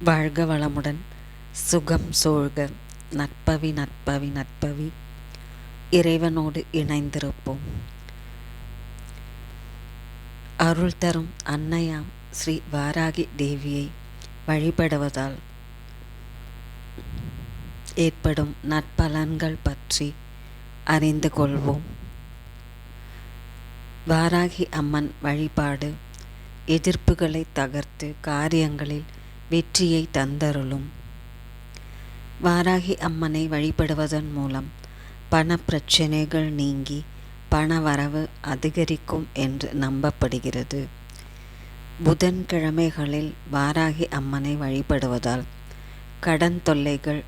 வாழ்க வளமுடன், சுகம் சூழ்க. நற்பவி நற்பவி நற்பவி. இறைவனோடு இணைந்திருப்போம். அருள் தரும் அன்னையாம் ஸ்ரீ வாராகி தேவியை வழிபடுவதால் ஏற்படும் நற்பலன்கள் பற்றி அறிந்து கொள்வோம். வாராகி அம்மன் வழிபாடு எதிர்ப்புகளை தகர்த்து காரியங்களில் வெற்றியை தந்தருளும். வாராகி அம்மனை வழிபடுவதன் மூலம் பண பிரச்சனைகள் நீங்கி பணவரவு அதிகரிக்கும் என்று நம்பப்படுகிறது. புதன்கிழமைகளில் வாராகி அம்மனை வழிபடுவதால் கடன் தொல்லைகள்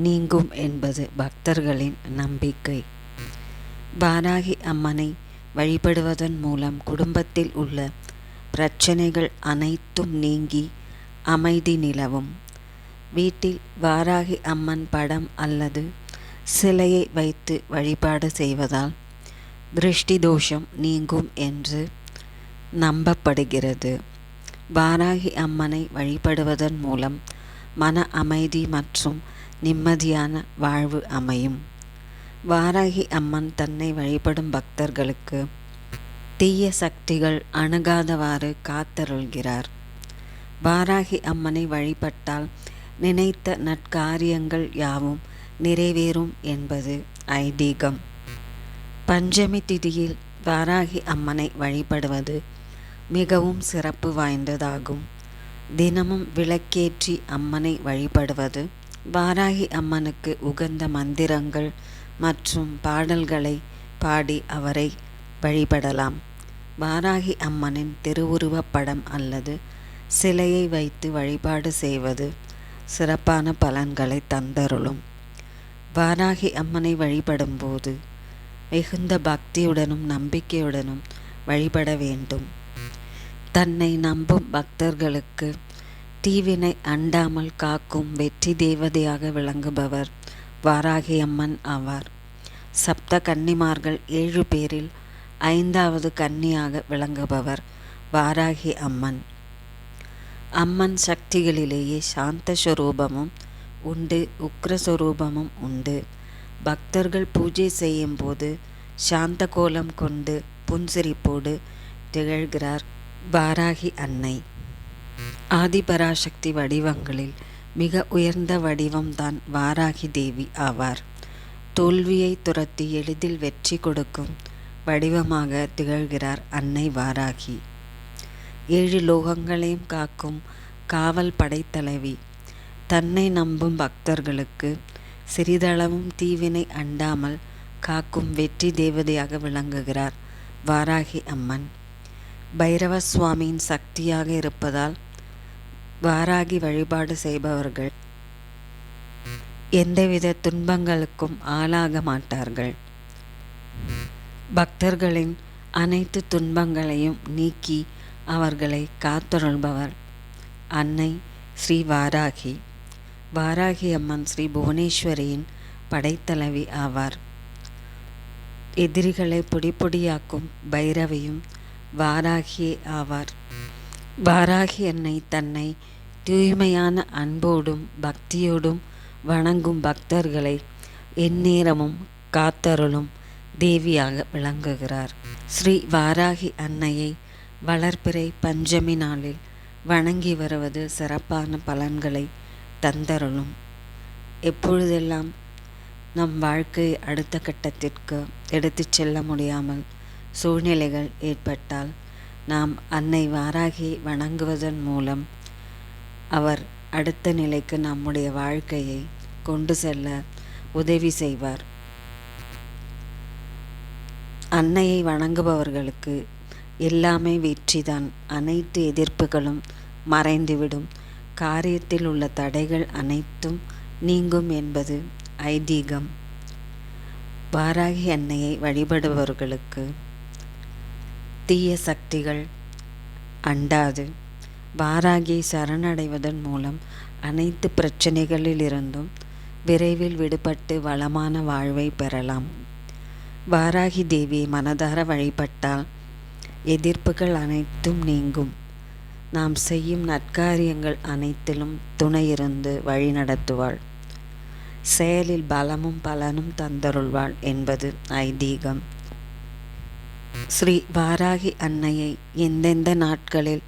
நீங்கும் என்பது பக்தர்களின் நம்பிக்கை. வாராகி அம்மனை வழிபடுவதன் மூலம் குடும்பத்தில் உள்ள பிரச்சனைகள் அனைத்தும் நீங்கி அமைதி நிலவும். வீட்டில் வாராகி அம்மன் படம் அல்லது சிலையை வைத்து வழிபாடு செய்வதால் திருஷ்டி தோஷம் நீங்கும் என்று நம்பப்படுகிறது. வாராகி அம்மனை வழிபடுவதன் மூலம் மன அமைதி மற்றும் நிம்மதியான வாழ்வு அமையும். வாராகி அம்மன் தன்னை வழிபடும் பக்தர்களுக்கு தீய சக்திகள் அணுகாதவாறு காத்தருள்கிறார். வாராகி அம்மனை வழிபட்டால் நினைத்த நற்காரியங்கள் யாவும் நிறைவேறும் என்பது ஐதீகம். பஞ்சமி திதியில் வாராகி அம்மனை வழிபடுவது மிகவும் சிறப்பு வாய்ந்ததாகும். தினமும் விளக்கேற்றி அம்மனை வழிபடுவது, வாராகி அம்மனுக்கு உகந்த மந்திரங்கள் மற்றும் பாடல்களை பாடி அவரை வழிபடலாம். வாராகி அம்மனின் திருவுருவப் படம் அல்லது சிலையை வைத்து வழிபாடு செய்வது சிறப்பான பலன்களை தந்தருளும். வாராகி அம்மனை வழிபடும்போது மிகுந்த பக்தியுடனும் நம்பிக்கையுடனும் வழிபட வேண்டும். தன்னை நம்பும் பக்தர்களுக்கு தீவினை அண்டாமல் காக்கும் வெற்றி தேவதையாக விளங்குபவர் வாராகி அம்மன் ஆவார். சப்த கன்னிமார்கள் 7 பேரில் 5வது கன்னியாக விளங்குபவர் வாராகி அம்மன். அம்மன் சக்திகளிலேயே சாந்த ஸ்வரூபமும் உண்டு, உக்ரஸ்வரூபமும் உண்டு. பக்தர்கள் பூஜை செய்யும் போது சாந்த கோலம் கொண்டு புன்சிரிப்போடு திகழ்கிறார் வாராகி அன்னை. ஆதிபராசக்தி வடிவங்களில் மிக உயர்ந்த வடிவம்தான் வாராகி தேவி ஆவார். தோல்வியை துரத்தி எளிதில் வெற்றி கொடுக்கும் வடிவமாக திகழ்கிறார் அன்னை வாராகி. 7 லோகங்களையும் காக்கும் காவல் படைத்தலைவி. தன்னை நம்பும் பக்தர்களுக்கு சிறிதளவும் தீவினை அண்டாமல் காக்கும் வெற்றி தேவதையாக விளங்குகிறார் வாராகி அம்மன். பைரவ சுவாமியின் சக்தியாக இருப்பதால் வாராகி வழிபாடு செய்பவர்கள் எந்தவித துன்பங்களுக்கும் ஆளாக மாட்டார்கள். பக்தர்களின் அனைத்து துன்பங்களையும் நீக்கி அவர்களை காத்தருள்பவர் அன்னை ஸ்ரீ வாராகி. வாராகி அம்மன் ஸ்ரீ புவனேஸ்வரியின் படைத்தலைவி ஆவார். எதிரிகளை பொடிப்பொடியாக்கும் பைரவியும் வாராகியே ஆவார். வாராகி அன்னை தன்னை தூய்மையான அன்போடும் பக்தியோடும் வணங்கும் பக்தர்களை எந்நேரமும் காத்தருளும் தேவியாக விளங்குகிறார். ஸ்ரீ வாராகி அன்னையை வளர்பிறை பஞ்சமி நாளில் வணங்கி வருவது சிறப்பான பலன்களை தந்தருளும். எப்பொழுதெல்லாம் நம் வாழ்க்கை அடுத்த கட்டத்திற்கு எடுத்துச் செல்ல முடியாமல் சூழ்நிலைகள் ஏற்பட்டால் நாம் அன்னை வாராகியை வணங்குவதன் மூலம் அவர் அடுத்த நிலைக்கு நம்முடைய வாழ்க்கையை கொண்டு செல்ல உதவி செய்வார். அன்னையை வணங்குபவர்களுக்கு எல்லாமே வெற்றிதான். அனைத்து எதிர்ப்புகளும் மறைந்துவிடும். காரியத்தில் உள்ள தடைகள் அனைத்தும் நீங்கும் என்பது ஐதீகம். வாராகி அன்னையை வழிபடுபவர்களுக்கு தீய சக்திகள் அண்டாது. வாராகியை சரணடைவதன் மூலம் அனைத்து பிரச்சனைகளிலிருந்தும் விரைவில் விடுபட்டு வளமான வாழ்வை பெறலாம். வாராகி தேவியை மனதார வழிபட்டால் எதிர்ப்புகள் அனைத்தும் நீங்கும். நாம் செய்யும் நற்காரியங்கள் அனைத்திலும் துணையிருந்து வழிநடத்துவாள். செயலில் பலமும் பலனும் தந்தருள்வாள் என்பது ஐதீகம். ஸ்ரீ வாராகி அன்னையை எந்தெந்த நாட்களில்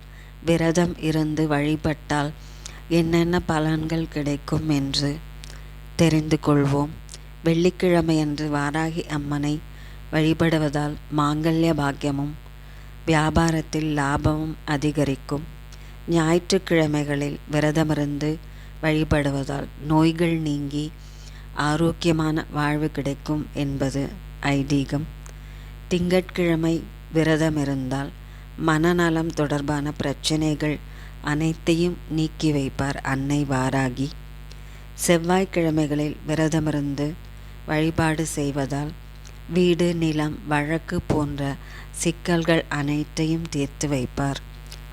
விரதம் இருந்து வழிபட்டால் என்னென்ன பலன்கள் கிடைக்கும் என்று தெரிந்து கொள்வோம். வெள்ளிக்கிழமையன்று வாராகி அம்மனை வழிபடுவதால் மாங்கல்ய பாக்கியமும் வியாபாரத்தில் லாபமும் அதிகரிக்கும். ஞாயிற்றுக்கிழமைகளில் விரதமிருந்து வழிபடுவதால் நோய்கள் நீங்கி ஆரோக்கியமான வாழ்வு கிடைக்கும் என்பது ஐதீகம். திங்கட்கிழமை விரதமிருந்தால் மனநலம் தொடர்பான பிரச்சனைகள் அனைத்தையும் நீக்கி வைப்பார் அன்னை வாராகி. செவ்வாய்க்கிழமைகளில் விரதமிருந்து வழிபாடு செய்வதால் வீடு, நிலம், வழக்கு போன்ற சிக்கல்கள் அனைத்தையும் தீர்த்து வைப்பார்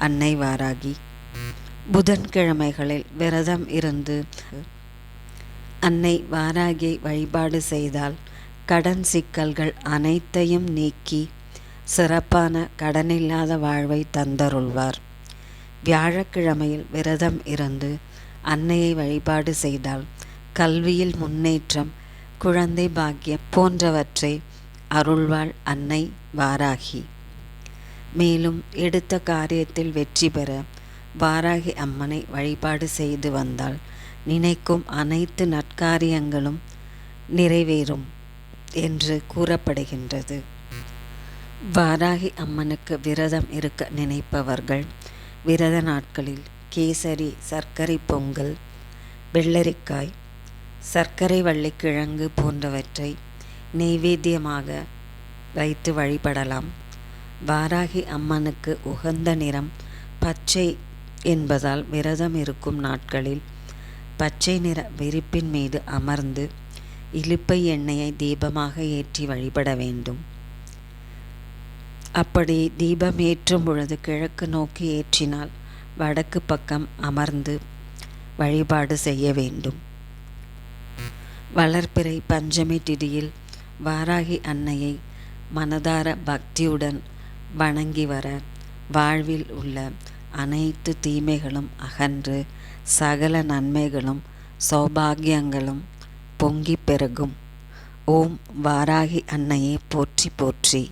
அன்னை வாராகி. புதன்கிழமைகளில் விரதம் இருந்து அன்னை வாராகியை வழிபாடு செய்தால் கடன் சிக்கல்கள் அனைத்தையும் நீக்கி சிறப்பான கடனில்லாத வாழ்வை தந்தருள்வார். வியாழக்கிழமையில் விரதம் இருந்து அன்னையை வழிபாடு செய்தால் கல்வியில் முன்னேற்றம், குழந்தை பாக்கியம் போன்றவற்றை அருள்வாள் அன்னை வாராகி. மேலும் எடுத்த காரியத்தில் வெற்றி பெற வாராகி அம்மனை வழிபாடு செய்து வந்தால் நினைக்கும் அனைத்து நற்காரியங்களும் நிறைவேறும் என்று கூறப்படுகின்றது. வாராகி அம்மனுக்கு விரதம் இருக்க நினைப்பவர்கள் விரத நாட்களில் கேசரி, சர்க்கரை பொங்கல், வெள்ளரிக்காய், சர்க்கரை வள்ளிக்கிழங்கு போன்றவற்றை நெய்வேத்தியமாக வைத்து வழிபடலாம். வாராகி அம்மனுக்கு உகந்த நிறம் பச்சை என்பதால் விரதம் இருக்கும் நாட்களில் பச்சை நிற விரிப்பின் மீது அமர்ந்து இலுப்பை எண்ணெயை தீபமாக ஏற்றி வழிபட வேண்டும். அப்படி தீபம் ஏற்றும் பொழுது கிழக்கு நோக்கி ஏற்றினால் வடக்கு பக்கம் அமர்ந்து வழிபாடு செய்ய வேண்டும். வளர்பிறை பஞ்சமி திதியில் வாராகி அன்னையை மனதார பக்தியுடன் வணங்கி வர வாழ்வில் உள்ள அனைத்து தீமைகளும் அகன்று சகல நன்மைகளும் சௌபாகியங்களும் பொங்கி பெருகும். ஓம் வாராகி அன்னையே போற்றி போற்றி.